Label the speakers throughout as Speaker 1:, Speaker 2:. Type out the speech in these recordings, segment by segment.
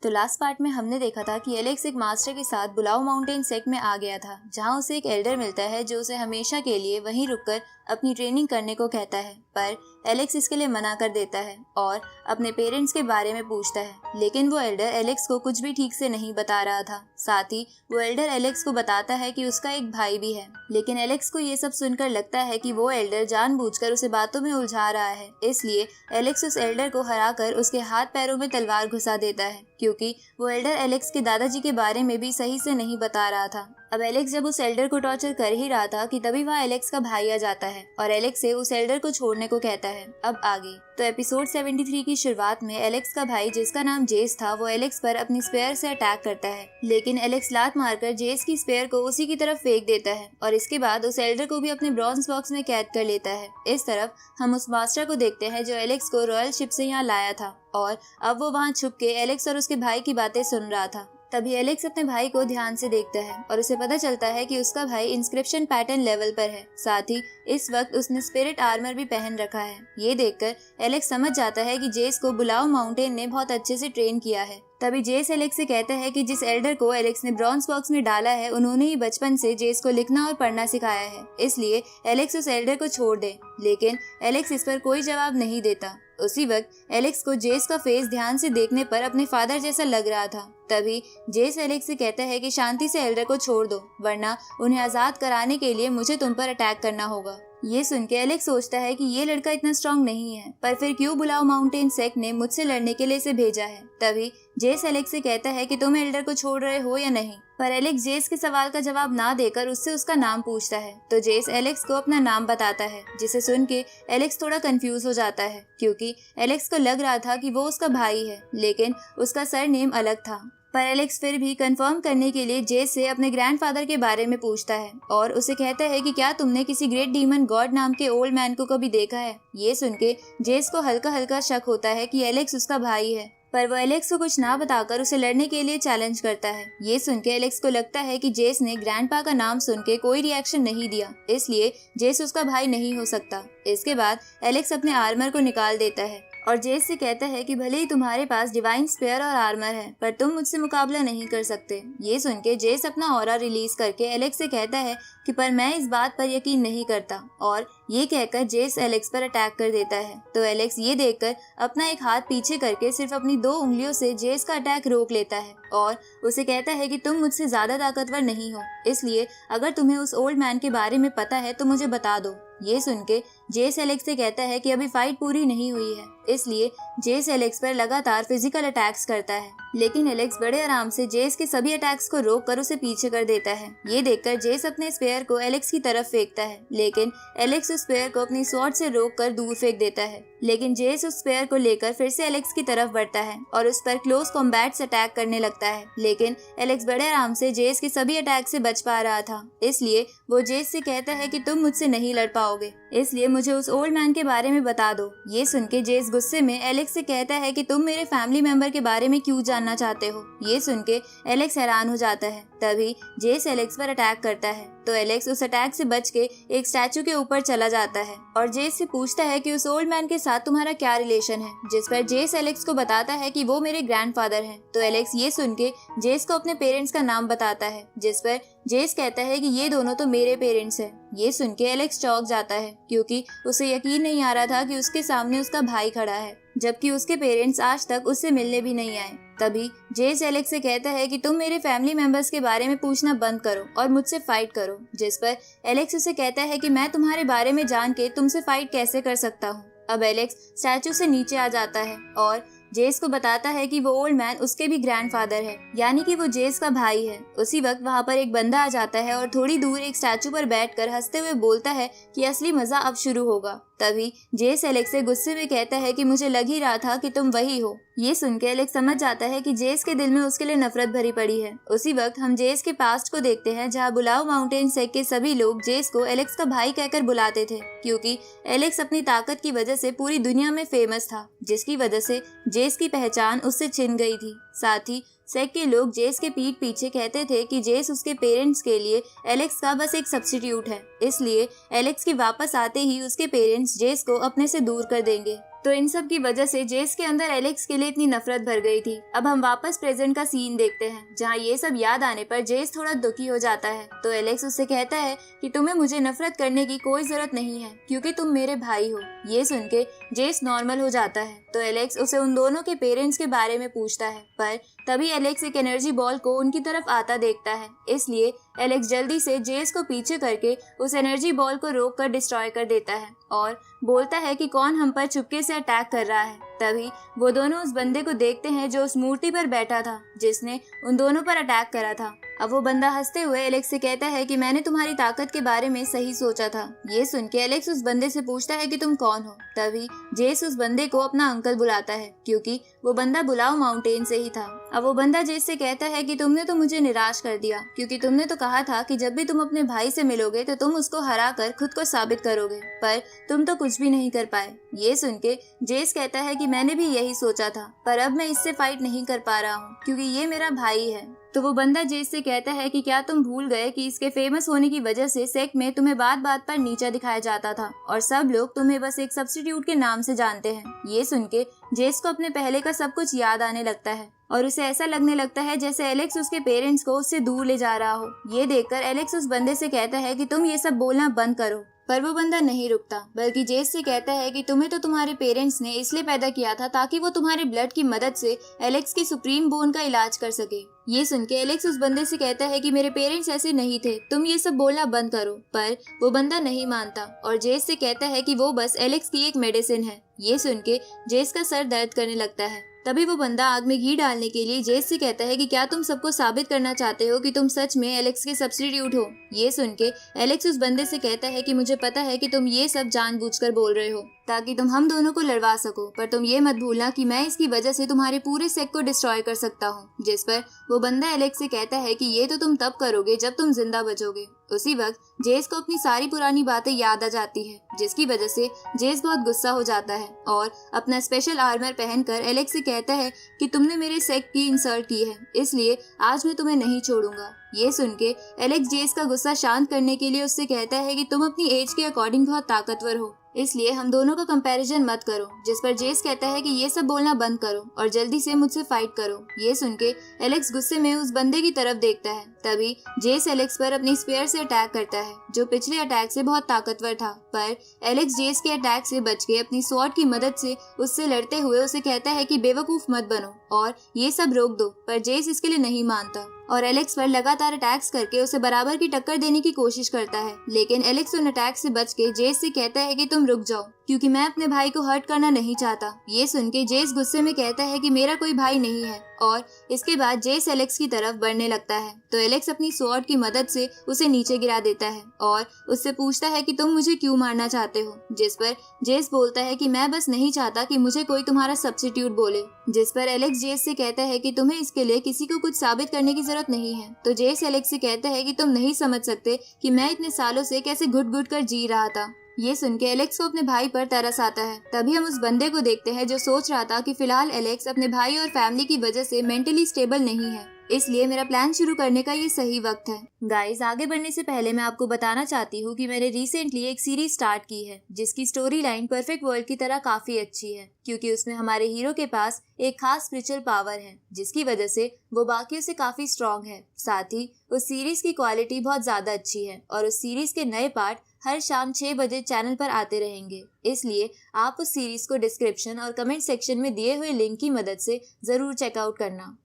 Speaker 1: तो last part में हमने देखा था कि एलेक्स एक मास्टर के साथ बुलाओ माउंटेन सेक्ट में आ गया था, जहां उसे एक एल्डर मिलता है जो उसे हमेशा के लिए वहीं रुककर अपनी ट्रेनिंग करने को कहता है। पर एलेक्स इसके लिए मना कर देता है और अपने पेरेंट्स के बारे में पूछता है, लेकिन वो एल्डर एलेक्स को कुछ भी ठीक से नहीं बता रहा था। साथ ही वो एल्डर एलेक्स को बताता है कि उसका एक भाई भी है, लेकिन एलेक्स को ये सब सुनकर लगता है कि वो एल्डर जानबूझकर उसे बातों में उलझा रहा है। इसलिए एलेक्स उस एल्डर को हराकर उसके हाथ पैरों में तलवार घुसा देता है, क्योंकि वो एल्डर एलेक्स के दादाजी के बारे में भी सही से नहीं बता रहा था। अब एलेक्स जब उस एल्डर को टॉर्चर कर ही रहा था कि तभी वहाँ एलेक्स का भाई आ जाता है और एलेक्स से उस एल्डर को छोड़ने को कहता है। अब आगे तो एपिसोड 73 की शुरुआत में एलेक्स का भाई, जिसका नाम जेस था, वो एलेक्स पर अपनी स्पेयर से अटैक करता है, लेकिन एलेक्स लात मारकर जेस की स्पेयर को उसी की तरफ फेंक देता है और इसके बाद उस एल्डर को भी अपने ब्रॉन्ज बॉक्स में कैद कर लेता है। इस तरफ हम उस मास्टर को देखते हैं जो एलेक्स को रॉयल शिप से यहाँ लाया था और अब वो वहाँ छुप के एलेक्स और उसके भाई की बातें सुन रहा था। तभी एलेक्स अपने भाई को ध्यान से देखता है और उसे पता चलता है कि उसका भाई इंस्क्रिप्शन पैटर्न लेवल पर है। साथ ही इस वक्त उसने स्पिरिट आर्मर भी पहन रखा है। ये देखकर एलेक्स समझ जाता है कि जेस को बुलाओ माउंटेन ने बहुत अच्छे से ट्रेन किया है। तभी जेस एलेक्स से कहता है कि जिस एल्डर को एलेक्स ने ब्रॉन्ज बॉक्स में डाला है, उन्होंने ही बचपन से जेस को लिखना और पढ़ना सिखाया है, इसलिए एलेक्स उस एल्डर को छोड़ दे। लेकिन एलेक्स इस पर कोई जवाब नहीं देता। उसी वक्त एलेक्स को जेस का फेस ध्यान से देखने पर अपने फादर जैसा लग रहा था। तभी जेस एलेक्स से कहता है कि शांति से एल्डर को छोड़ दो, वरना उन्हें आजाद कराने के लिए मुझे तुम पर अटैक करना होगा। ये सुन के एलेक्स सोचता है कि ये लड़का इतना स्ट्रांग नहीं है, पर फिर क्यों बुलाओ माउंटेन सेक्ट ने मुझसे लड़ने के लिए इसे भेजा है। तभी जेस एलेक्स से कहता है कि तुम एल्डर को छोड़ रहे हो या नहीं, पर एलेक्स जेस के सवाल का जवाब ना देकर उससे उसका नाम पूछता है। तो जेस एलेक्स को अपना नाम बताता है, जिसे सुन के एलेक्स थोड़ा कंफ्यूज हो जाता है, क्योंकि एलेक्स को लग रहा था कि वो उसका भाई है, लेकिन उसका सरनेम अलग था। पर एलेक्स फिर भी कंफर्म करने के लिए जेस से अपने ग्रैंडफादर के बारे में पूछता है और उसे कहता है कि क्या तुमने किसी ग्रेट डीमन गॉड नाम के ओल्ड मैन को कभी देखा है। ये सुन के जेस को हल्का हल्का शक होता है कि एलेक्स उसका भाई है, पर वो एलेक्स को कुछ ना बताकर उसे लड़ने के लिए चैलेंज करता है। ये सुन के एलेक्स को लगता है कि जेस ने ग्रैंडपा का नाम सुन के कोई रिएक्शन नहीं दिया, इसलिए जेस उसका भाई नहीं हो सकता। इसके बाद एलेक्स अपने आर्मर को निकाल देता है और जेस से कहता है कि भले ही तुम्हारे पास डिवाइन स्पेयर और आर्मर है, पर तुम मुझसे मुकाबला नहीं कर सकते। ये सुन के जेस अपना ऑरा रिलीज करके एलेक्स से कहता है कि पर मैं इस बात पर यकीन नहीं करता, और ये कहकर जेस एलेक्स पर अटैक कर देता है। तो एलेक्स ये देखकर अपना एक हाथ पीछे करके सिर्फ अपनी 2 उंगलियों से जेस का अटैक रोक लेता है और उसे कहता है कि तुम मुझसे ज्यादा ताकतवर नहीं हो, इसलिए अगर तुम्हें उस ओल्ड मैन के बारे में पता है तो मुझे बता दो। ये सुन के जेस एलेक्स से कहता है कि अभी फाइट पूरी नहीं हुई है, इसलिए जेस एलेक्स पर लगातार फिजिकल अटैक्स करता है, लेकिन एलेक्स बड़े आराम से जेस के सभी अटैक्स को रोक कर उसे पीछे कर देता है। ये देखकर जेस अपने स्पेयर को एलेक्स की तरफ फेंकता है, लेकिन एलेक्स उस स्पेयर को अपनी स्वॉर्ड से रोक कर दूर फेंक देता है। लेकिन जेस उस स्पेयर को लेकर फिर से एलेक्स की तरफ बढ़ता है और उस पर क्लोज कॉम्बैट से अटैक करने लगता है, लेकिन एलेक्स बड़े आराम से जेस के सभी अटैक से बच पा रहा था। इसलिए वो जेस से कहता है कि तुम मुझसे नहीं लड़ पाओगे, इसलिए मुझे उस ओल्ड मैन के बारे में बता दो। ये सुन के जेस गुस्से में एलेक्स से कहता है कि तुम मेरे फैमिली मेंबर के बारे में क्यों जानना चाहते हो। ये सुन के एलेक्स हैरान हो जाता है। तभी जेस एलेक्स पर अटैक करता है, तो एलेक्स उस अटैक से बच के एक स्टैचू के ऊपर चला जाता है और जेस से पूछता है कि उस ओल्ड मैन के साथ तुम्हारा क्या रिलेशन है, जिस पर जेस एलेक्स को बताता है कि वो मेरे ग्रैंडफादर हैं। तो एलेक्स ये सुन के जेस को अपने पेरेंट्स का नाम बताता है, जिस पर जेस कहता है कि ये दोनों तो मेरे पेरेंट्स हैं। ये सुन के एलेक्स चौंक जाता है, क्योंकि उसे यकीन नहीं आ रहा था कि उसके सामने उसका भाई खड़ा है, जबकि उसके पेरेंट्स आज तक उससे मिलने भी नहीं आए। तभी जेस एलेक्स से कहता है कि तुम मेरे फैमिली मेंबर्स के बारे में पूछना बंद करो और मुझसे फाइट करो, जिस पर एलेक्स उसे कहता है कि मैं तुम्हारे बारे में जान के तुमसे फाइट कैसे कर सकता हूँ। अब एलेक्स स्टैचू से नीचे आ जाता है और जेस को बताता है कि वो ओल्ड मैन उसके भी ग्रैंडफादर है, यानी कि वो जेस का भाई है। उसी वक्त वहाँ पर एक बंदा आ जाता है और थोड़ी दूर एक स्टैचू पर बैठकर हंसते हुए बोलता है कि असली मजा अब शुरू होगा। तभी जेस एलेक्स से गुस्से में कहता है कि मुझे लग ही रहा था कि तुम वही हो। ये सुन के एलेक्स समझ जाता है कि जेस के दिल में उसके लिए नफरत भरी पड़ी है। उसी वक्त हम जेस के पास्ट को देखते हैं, जहाँ बुलाओ माउंटेन सेक्ट के सभी लोग जेस को एलेक्स का भाई कहकर बुलाते थे, क्योंकि एलेक्स अपनी ताकत की वजह से पूरी दुनिया में फेमस था, जिसकी वजह से जेस की पहचान उससे छिन गई थी। साथ ही सेक्ट के लोग जेस के पीठ पीछे कहते थे कि जेस उसके पेरेंट्स के लिए एलेक्स का बस एक सब्स्टिट्यूट है, इसलिए एलेक्स के वापस आते ही उसके पेरेंट्स जेस को अपने से दूर कर देंगे। तो इन सब की वजह से जेस के अंदर एलेक्स के लिए इतनी नफरत भर गई थी। अब हम वापस प्रेजेंट का सीन देखते हैं, जहाँ ये सब याद आने पर जेस थोड़ा दुखी हो जाता है। तो एलेक्स उससे कहता है कि तुम्हें मुझे नफरत करने की कोई जरूरत नहीं है, क्योंकि तुम मेरे भाई हो। ये सुन के जेस नॉर्मल हो जाता है। तो एलेक्स उसे उन दोनों के पेरेंट्स के बारे में पूछता है, पर तभी एलेक्स एक एनर्जी बॉल को उनकी तरफ आता देखता है। इसलिए एलेक्स जल्दी से जेस को पीछे करके उस एनर्जी बॉल को रोक कर डिस्ट्रॉय कर देता है और बोलता है कि कौन हम पर चुपके से अटैक कर रहा है। तभी वो दोनों उस बंदे को देखते हैं जो उस मूर्ति पर बैठा था जिसने उन दोनों पर अटैक करा था। अब वो बंदा हंसते हुए एलेक्स से कहता है कि मैंने तुम्हारी ताकत के बारे में सही सोचा था। ये सुन के एलेक्स उस बंदे से पूछता है कि तुम कौन हो। तभी जेस उस बंदे को अपना अंकल बुलाता है, क्योंकि वो बंदा बुलाओ माउंटेन से ही था। अब वो बंदा जेस से कहता है कि तुमने तो मुझे निराश कर दिया, क्योंकि तुमने तो कहा था कि जब भी तुम अपने भाई से मिलोगे तो तुम उसको हरा कर खुद को साबित करोगे, पर तुम तो कुछ भी नहीं कर पाए। ये सुन के जेस कहता है कि मैंने भी यही सोचा था, पर अब मैं इससे फाइट नहीं कर पा रहा हूँ, क्योंकि ये मेरा भाई है। तो वो बंदा जेस से कहता है कि क्या तुम भूल गए कि इसके फेमस होने की वजह से सेक्ट में तुम्हें बात बात पर नीचा दिखाया जाता था और सब लोग तुम्हें बस एक सब्स्टिट्यूट के नाम से जानते हैं। ये सुन के जेस को अपने पहले का सब कुछ याद आने लगता है और उसे ऐसा लगने लगता है जैसे एलेक्स उसके पेरेंट्स को उससे दूर ले जा रहा हो। ये देखकर एलेक्स उस बंदे से कहता है कि तुम ये सब बोलना बंद करो, पर वो बंदा नहीं रुकता, बल्कि जेस से कहता है कि तुम्हें तो तुम्हारे पेरेंट्स ने इसलिए पैदा किया था ताकि वो तुम्हारे ब्लड की मदद से एलेक्स की सुप्रीम बोन का इलाज कर सके। ये सुन के एलेक्स उस बंदे से कहता है कि मेरे पेरेंट्स ऐसे नहीं थे, तुम ये सब बोलना बंद करो, पर वो बंदा नहीं मानता और जेस से कहता है कि वो बस एलेक्स की एक मेडिसिन है। ये सुन के जेस का सर दर्द करने लगता है। तभी वो बंदा आग में घी डालने के लिए जेस से कहता है कि क्या तुम सबको साबित करना चाहते हो कि तुम सच में एलेक्स के सब्स्टिट्यूट हो। ये सुन के एलेक्स उस बंदे से कहता है कि मुझे पता है कि तुम ये सब जानबूझकर बोल रहे हो ताकि तुम हम दोनों को लड़वा सको, पर तुम ये मत भूलना कि मैं इसकी वजह से तुम्हारे पूरे सेक्ट को डिस्ट्रॉय कर सकता हूँ। जिस पर वो बंदा एलेक्स से कहता है कि ये तो तुम तब करोगे जब तुम जिंदा बचोगे। उसी वक्त जेस को अपनी सारी पुरानी बातें याद आ जाती है, जिसकी वजह से जेस बहुत गुस्सा हो जाता है और अपना स्पेशल आर्मर पहनकर एलेक्स से कहता है कि तुमने मेरे सेक्ट की इंसल्ट की है, इसलिए आज मैं तुम्हें नहीं छोड़ूंगा। ये सुन के एलेक्स जेस का गुस्सा शांत करने के लिए उससे कहता है कि तुम अपनी एज के अकॉर्डिंग बहुत ताकतवर हो, इसलिए हम दोनों का कंपैरिजन मत करो। जिस पर जेस कहता है कि ये सब बोलना बंद करो और जल्दी से मुझसे फाइट करो। ये सुन के एलेक्स गुस्से में उस बंदे की तरफ देखता है। तभी जेस एलेक्स पर अपनी स्पेयर से अटैक करता है, जो पिछले अटैक से बहुत ताकतवर था, पर एलेक्स जेस के अटैक से बच के अपनी स्वॉर्ड की मदद से उससे लड़ते हुए उसे कहता है कि बेवकूफ मत बनो और ये सब रोक दो, पर जेस इसके लिए नहीं मानता और एलेक्स पर लगातार अटैक्स करके उसे बराबर की टक्कर देने की कोशिश करता है। लेकिन एलेक्स उन अटैक से बच के जेस से कहता है कि तुम रुक जाओ, क्योंकि मैं अपने भाई को हर्ट करना नहीं चाहता। ये सुन के जेस गुस्से में कहता है कि मेरा कोई भाई नहीं है और इसके बाद जेस एलेक्स की तरफ बढ़ने लगता है। तो एलेक्स अपनी स्वॉर्ड की मदद से उसे नीचे गिरा देता है और उससे पूछता है कि तुम मुझे क्यों मारना चाहते हो। जिस पर जेस बोलता है कि मैं बस नहीं चाहता कि मुझे कोई तुम्हारा सब्स्टिट्यूट बोले। जिस पर एलेक्स जेस से कहता है कि तुम्हें इसके लिए किसी को कुछ साबित करने की जरूरत नहीं है। तो जेस एलेक्स से कहता है कि तुम नहीं समझ सकते कि मैं इतने सालों से कैसे घुट घुट कर जी रहा था। ये सुन के एलेक्स को अपने भाई पर तरस आता है। तभी हम उस बंदे को देखते हैं जो सोच रहा था कि फिलहाल एलेक्स अपने भाई और फैमिली की वजह से मेंटली स्टेबल नहीं है, इसलिए मेरा प्लान शुरू करने का ये सही वक्त है। गाइस, आगे बढ़ने से पहले मैं आपको बताना चाहती हूँ कि मैंने रिसेंटली एक सीरीज स्टार्ट की है जिसकी स्टोरी लाइन परफेक्ट वर्ल्ड की तरह काफी अच्छी है, क्योंकि उसमें हमारे हीरो के पास एक खास स्पिरिचुअल पावर है जिसकी वजह से वो बाकियों से काफी स्ट्रॉन्ग है। साथ ही उस सीरीज की क्वालिटी बहुत ज्यादा अच्छी है और उस सीरीज के नए पार्ट हर शाम 6 बजे चैनल पर आते रहेंगे, इसलिए आप उस सीरीज को डिस्क्रिप्शन और कमेंट सेक्शन में दिए हुए लिंक की मदद से जरूर चेकआउट करना।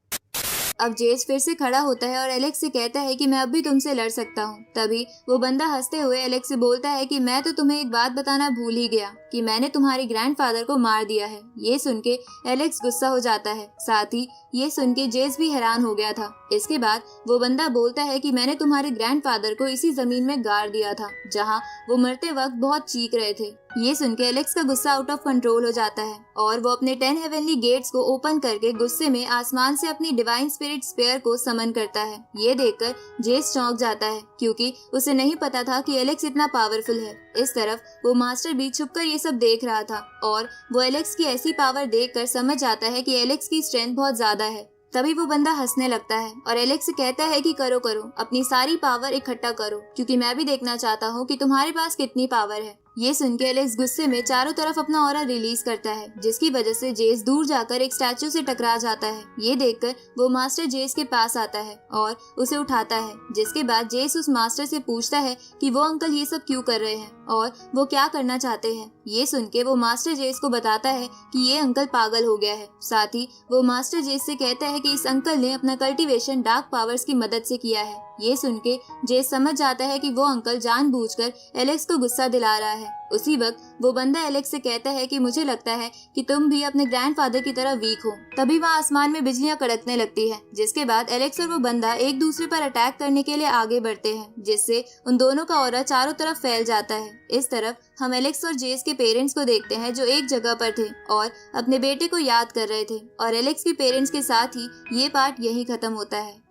Speaker 1: अब जेस फिर से खड़ा होता है और एलेक्स से कहता है कि मैं अब भी तुमसे लड़ सकता हूँ। तभी वो बंदा हंसते हुए एलेक्स से बोलता है कि मैं तो तुम्हें एक बात बताना भूल ही गया कि मैंने तुम्हारे ग्रैंडफादर को मार दिया है। ये सुन के एलेक्स गुस्सा हो जाता है, साथ ही ये सुन के जेस भी हैरान हो गया था। इसके बाद वो बंदा बोलता है कि मैंने तुम्हारे ग्रैंडफादर को इसी जमीन में गाड़ दिया था जहाँ वो मरते वक्त बहुत चीख रहे थे। ये सुन के एलेक्स का गुस्सा आउट ऑफ कंट्रोल हो जाता है और वो अपने 10 हेवनली गेट्स को ओपन करके गुस्से में आसमान से अपनी डिवाइन स्पिरिट स्पेयर को समन करता है। ये देखकर जेस चौंक जाता है, क्योंकि उसे नहीं पता था कि एलेक्स इतना पावरफुल है। इस तरफ वो मास्टर भी छुपकर ये सब देख रहा था और वो एलेक्स की ऐसी पावर देखकर समझ जाता है कि एलेक्स की स्ट्रेंथ बहुत ज्यादा है। तभी वो बंदा हंसने लगता है और एलेक्स से कहता है कि करो अपनी सारी पावर इकट्ठा करो, क्योंकि मैं भी देखना चाहता हूँ कि तुम्हारे पास कितनी पावर है। ये सुन के एलेक्स गुस्से में चारों तरफ अपना ऑरा रिलीज करता है, जिसकी वजह से जेस दूर जाकर एक स्टैचू से टकरा जाता है। ये देखकर वो मास्टर जेस के पास आता है और उसे उठाता है, जिसके बाद जेस उस मास्टर से पूछता है कि वो अंकल ये सब क्यों कर रहे हैं और वो क्या करना चाहते हैं। ये सुन के वो मास्टर जेस को बताता है कि ये अंकल पागल हो गया है। साथ ही वो मास्टर जेस से कहता है कि इस अंकल ने अपना कल्टीवेशन डार्क पावर्स की मदद से किया है। ये सुन के जेस समझ जाता है कि वो अंकल जानबूझकर एलेक्स को गुस्सा दिला रहा है। उसी वक्त वो बंदा एलेक्स से कहता है कि मुझे लगता है कि तुम भी अपने ग्रैंडफादर की तरह वीक हो। तभी वहाँ आसमान में बिजलियां कड़कने लगती है, जिसके बाद एलेक्स और वो बंदा एक दूसरे पर अटैक करने के लिए आगे बढ़ते हैं, जिससे उन दोनों का ऑरा चारों तरफ फैल जाता है। इस तरफ हम एलेक्स और जेस के पेरेंट्स को देखते हैं, जो एक जगह पर थे और अपने बेटे को याद कर रहे थे। और एलेक्स के पेरेंट्स के साथ ही ये पार्ट यही खत्म होता है।